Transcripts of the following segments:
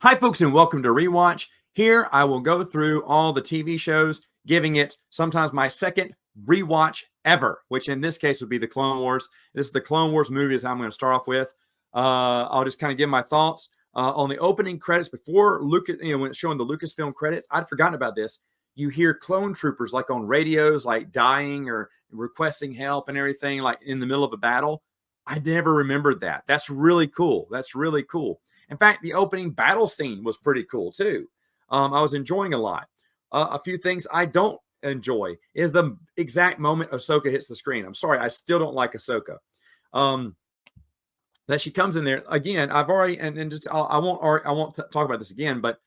Hi, folks, and welcome to Rewatch. Here, I will go through all the TV shows, giving it sometimes my second rewatch ever, which in this case would be the Clone Wars. This is the Clone Wars movies I'm going to start off with. I'll just kind of give my thoughts on the opening credits before Lucas. When it's showing the Lucasfilm credits, I'd forgotten about this. You hear clone troopers like on radios, like dying or requesting help and everything, like in the middle of a battle. I never remembered that. That's really cool. That's really cool. In fact, the opening battle scene was pretty cool too. I was enjoying a lot. A few things I don't enjoy is the exact moment Ahsoka hits the screen. I'm sorry, I still don't like Ahsoka. That she comes in there again. I've already and just I won't talk about this again, but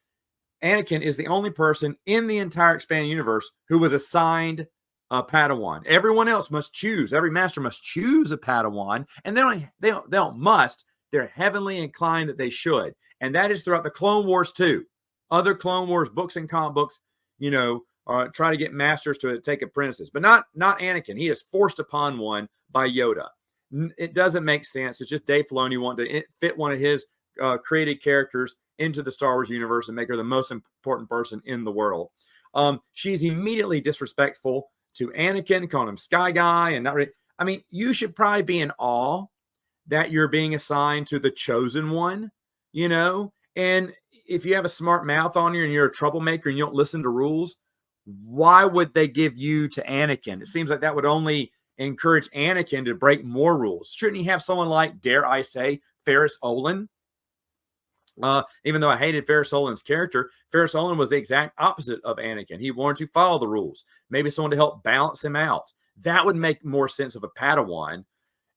Anakin is the only person in the entire expanded universe who was assigned a Padawan. Everyone else must choose. Every master must choose a Padawan, and they don't must. They're heavily inclined that they should, and that is throughout the Clone Wars too. Other Clone Wars books and comic books, try to get masters to take apprentices, but not Anakin. He is forced upon one by Yoda. It doesn't make sense. It's just Dave Filoni wanting to fit one of his created characters into the Star Wars universe and make her the most important person in the world. She's immediately disrespectful to Anakin, calling him Sky Guy, and not really. I mean, you should probably be in awe that you're being assigned to the chosen one, and if you have a smart mouth on you and you're a troublemaker and you don't listen to rules, why would they give you to Anakin? It seems like that would only encourage Anakin to break more rules. Shouldn't he have someone like, dare I say, Ferris Olin? Even though I hated Ferris Olin's character, Ferris Olin was the exact opposite of Anakin. He wanted to follow the rules. Maybe someone to help balance him out. That would make more sense of a Padawan.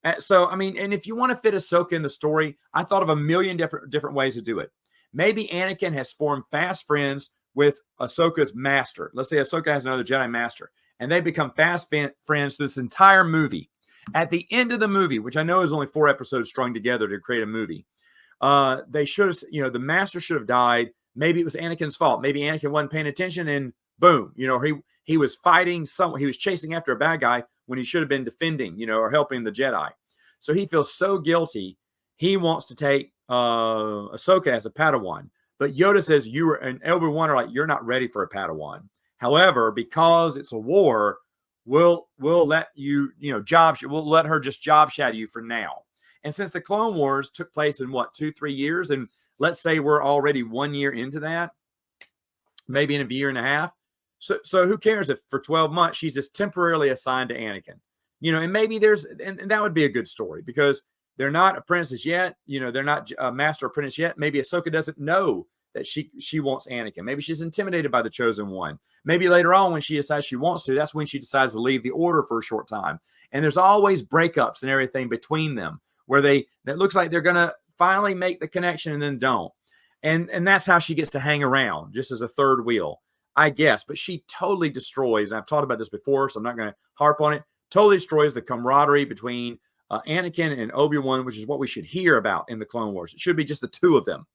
And if you want to fit Ahsoka in the story, I thought of a million different ways to do it. Maybe Anakin has formed fast friends with Ahsoka's master. Let's say Ahsoka has another Jedi master, and they become fast friends this entire movie. At the end of the movie, which I know is only 4 episodes strung together to create a movie, they should have, the master should have died. Maybe it was Anakin's fault. Maybe Anakin wasn't paying attention, and boom, he was fighting someone. He was chasing after a bad guy when he should have been defending, or helping the Jedi. So he feels so guilty. He wants to take Ahsoka as a Padawan. But Yoda says and Obi-Wan are like, you're not ready for a Padawan. However, because it's a war, we'll let we'll let her just job shadow you for now. And since the Clone Wars took place in 2-3 years, and let's say we're already 1 year into that, maybe in a year and a half. So who cares if for 12 months she's just temporarily assigned to Anakin, and maybe and that would be a good story because they're not apprentices yet. They're not a master apprentice yet. Maybe Ahsoka doesn't know that she wants Anakin. Maybe she's intimidated by the chosen one. Maybe later on when she decides she wants to, that's when she decides to leave the order for a short time. And there's always breakups and everything between them where that looks like they're going to finally make the connection and then don't. And that's how she gets to hang around just as a third wheel, I guess. But she totally destroys, and I've talked about this before, so I'm not going to harp on it, totally destroys the camaraderie between Anakin and Obi-Wan, which is what we should hear about in the Clone Wars. It should be just the two of them.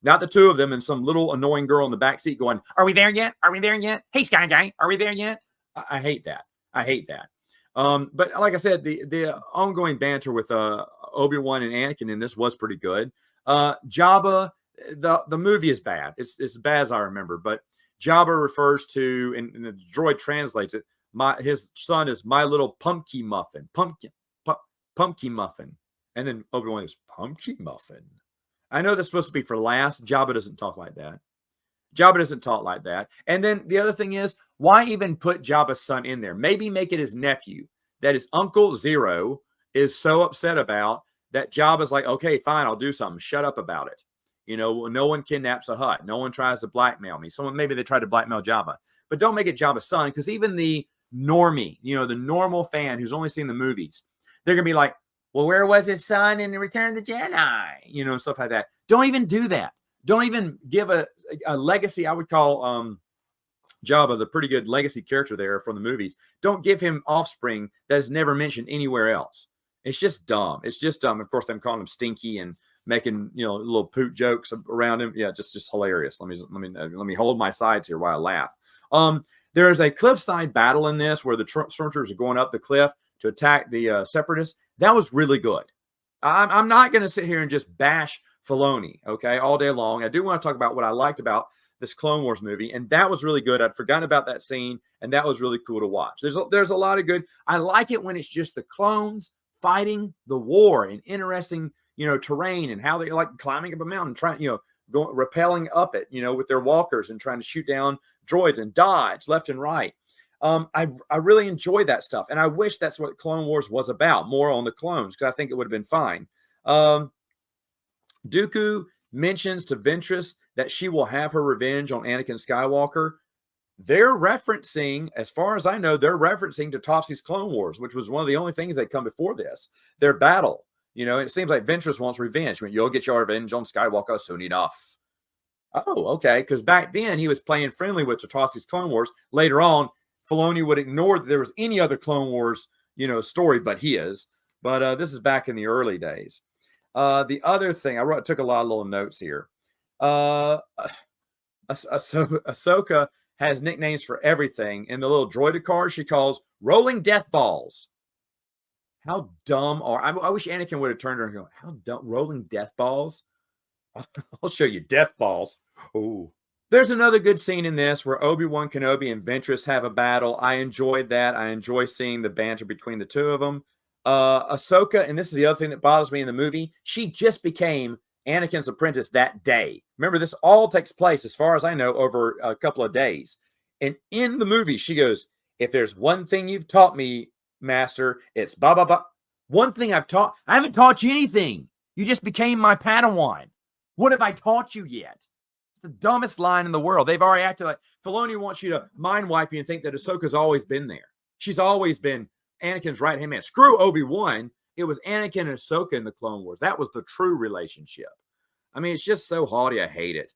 Not the two of them and some little annoying girl in the backseat going, are we there yet? Are we there yet? Hey, Sky Guy, are we there yet? I hate that. I hate that. But like I said, the ongoing banter with Obi-Wan and Anakin in this was pretty good. Jabba, the movie is bad. It's as bad as I remember. But Jabba refers to, and the droid translates it, his son is my little pumpkin muffin. Pumpkin muffin. And then Obi-Wan is pumpkin muffin. I know that's supposed to be for last. Jabba doesn't talk like that. Jabba doesn't talk like that. And then the other thing is, why even put Jabba's son in there? Maybe make it his nephew. That his Uncle Zero is so upset about that Jabba's like, okay, fine, I'll do something. Shut up about it. No one kidnaps a Hutt. No one tries to blackmail me. Maybe they tried to blackmail Jabba. But don't make it Jabba's son, because even the normie, the normal fan who's only seen the movies, they're going to be like, well, where was his son in Return of the Jedi? Stuff like that. Don't even do that. Don't even give a legacy. I would call Jabba the pretty good legacy character there from the movies. Don't give him offspring that is never mentioned anywhere else. It's just dumb. It's just dumb. Of course, them calling him Stinky and making little poot jokes around him. Yeah, just hilarious. Let me hold my sides here while I laugh. There is a cliffside battle in this where the stormtroopers are going up the cliff to attack the separatists. That was really good. I'm not going to sit here and just bash Filoni, okay, all day long. I do want to talk about what I liked about this Clone Wars movie, and that was really good. I'd forgotten about that scene, and that was really cool to watch. There's a lot of good. I like it when it's just the clones fighting the war in interesting, terrain, and how they like climbing up a mountain, trying, going rappelling up it, with their walkers and trying to shoot down droids and dodge left and right. I really enjoy that stuff, and I wish that's what Clone Wars was about, more on the clones, because I think it would have been fine. Dooku mentions to Ventress that she will have her revenge on Anakin Skywalker. They're referencing, as far as I know, they're referencing to Topsy's Clone Wars, which was one of the only things that come before this. Their battle, it seems like Ventress wants revenge. I mean, you'll get your revenge on Skywalker soon enough. Oh, okay, because back then he was playing friendly with Topsy's Clone Wars. Later on, Filoni would ignore that there was any other Clone Wars, story but his. But this is back in the early days. The other thing, took a lot of little notes here. Ahsoka has nicknames for everything. In the little droid car, she calls rolling death balls. How dumb I wish Anakin would have turned her and go, how dumb, rolling death balls? I'll show you death balls. Oh, there's another good scene in this where Obi-Wan Kenobi and Ventress have a battle. I enjoyed that. I enjoy seeing the banter between the two of them. Ahsoka, and this is the other thing that bothers me in the movie, she just became Anakin's apprentice that day. Remember, this all takes place, as far as I know, over a couple of days. And in the movie, she goes, if there's one thing you've taught me, Master, it's blah, blah, blah. One thing I haven't taught you anything. You just became my Padawan. What have I taught you yet? It's the dumbest line in the world. They've already acted like Filoni wants you to mind wipe you and think that Ahsoka's always been there. She's always been Anakin's right-hand man. Screw Obi-Wan. It was Anakin and Ahsoka in the Clone Wars. That was the true relationship. I mean, it's just so haughty. I hate it.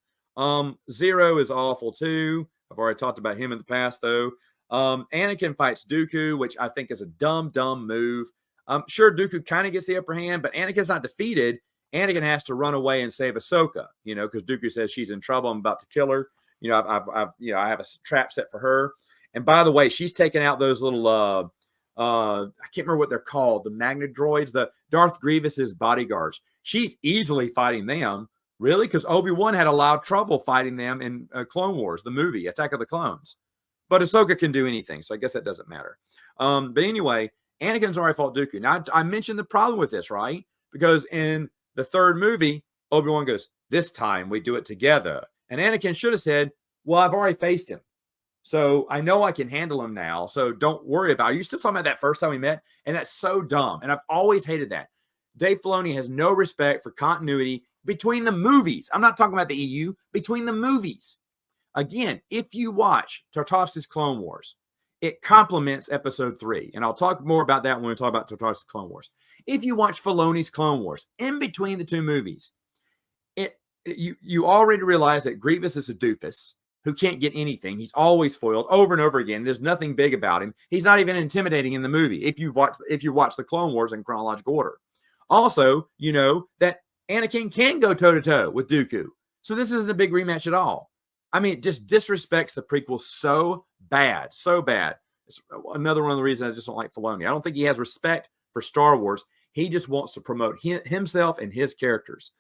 Zero is awful too. I've already talked about him in the past, though. Anakin fights Dooku, which I think is a dumb move. Sure, Dooku kind of gets the upper hand, but Anakin's not defeated. Anakin has to run away and save Ahsoka, because Dooku says she's in trouble. I'm about to kill her. I have a trap set for her. And by the way, she's taking out those little I can't remember what they're called, the Magna droids, the Darth Grievous's bodyguards. She's easily fighting them, really, because Obi-Wan had a lot of trouble fighting them in Clone Wars, the movie, Attack of the Clones. But Ahsoka can do anything, so I guess that doesn't matter. But anyway, Anakin's already fought Dooku. Now, I mentioned the problem with this, right? Because in the third movie, Obi-Wan goes, this time we do it together. And Anakin should have said, well, I've already faced him. So I know I can handle him now. So don't worry about it. Are you still talking about that first time we met? And that's so dumb. And I've always hated that. Dave Filoni has no respect for continuity between the movies. I'm not talking about the EU, between the movies. Again, if you watch Tartakovsky's Clone Wars, it complements episode 3. And I'll talk more about that when we talk about Tartakovsky's Clone Wars. If you watch Filoni's Clone Wars, in between the two movies, you already realize that Grievous is a doofus who can't get anything. He's always foiled over and over again. There's nothing big about him. He's not even intimidating in the movie if you watch the Clone Wars in chronological order. Also, you know that Anakin can go toe-to-toe with Dooku. So this isn't a big rematch at all. I mean, it just disrespects the prequel so bad, so bad. It's another one of the reasons I just don't like Filoni. I don't think he has respect for Star Wars. He just wants to promote himself and his characters.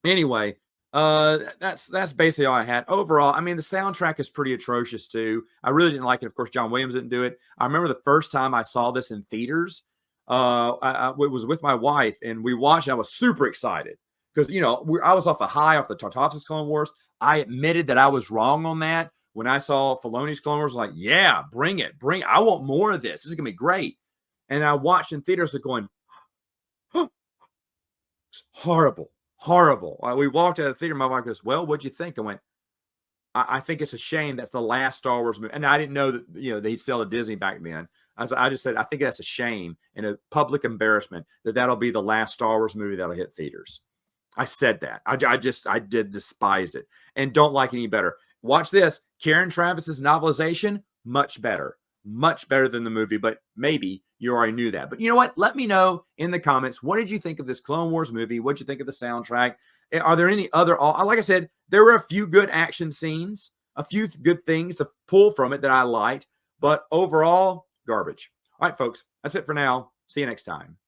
Anyway, that's basically all I had. Overall, I mean, the soundtrack is pretty atrocious too. I really didn't like it. Of course, John Williams didn't do it. I remember the first time I saw this in theaters. I was with my wife and we watched. I was super excited because I was off the Tartakovsky's Clone Wars. I admitted that I was wrong on that when I saw Filoni's Clone Wars. Like, yeah, bring it. I want more of this. This is gonna be great. And I watched in theaters, going, oh, it's horrible. We walked out of the theater. My wife goes, well, what'd you think? I went, I think it's a shame that's the last Star Wars movie. And I didn't know that, they'd sell to Disney back then. I just said, I think that's a shame and a public embarrassment that'll be the last Star Wars movie that'll hit theaters. I said that. I did despise it and don't like it any better. Watch this. Karen Travis's novelization, much better than the movie, but maybe you already knew that. But you know what? Let me know in the comments. What did you think of this Clone Wars movie? What did you think of the soundtrack? Are there any other, like I said, there were a few good action scenes, a few good things to pull from it that I liked, but overall, garbage. All right, folks, that's it for now. See you next time.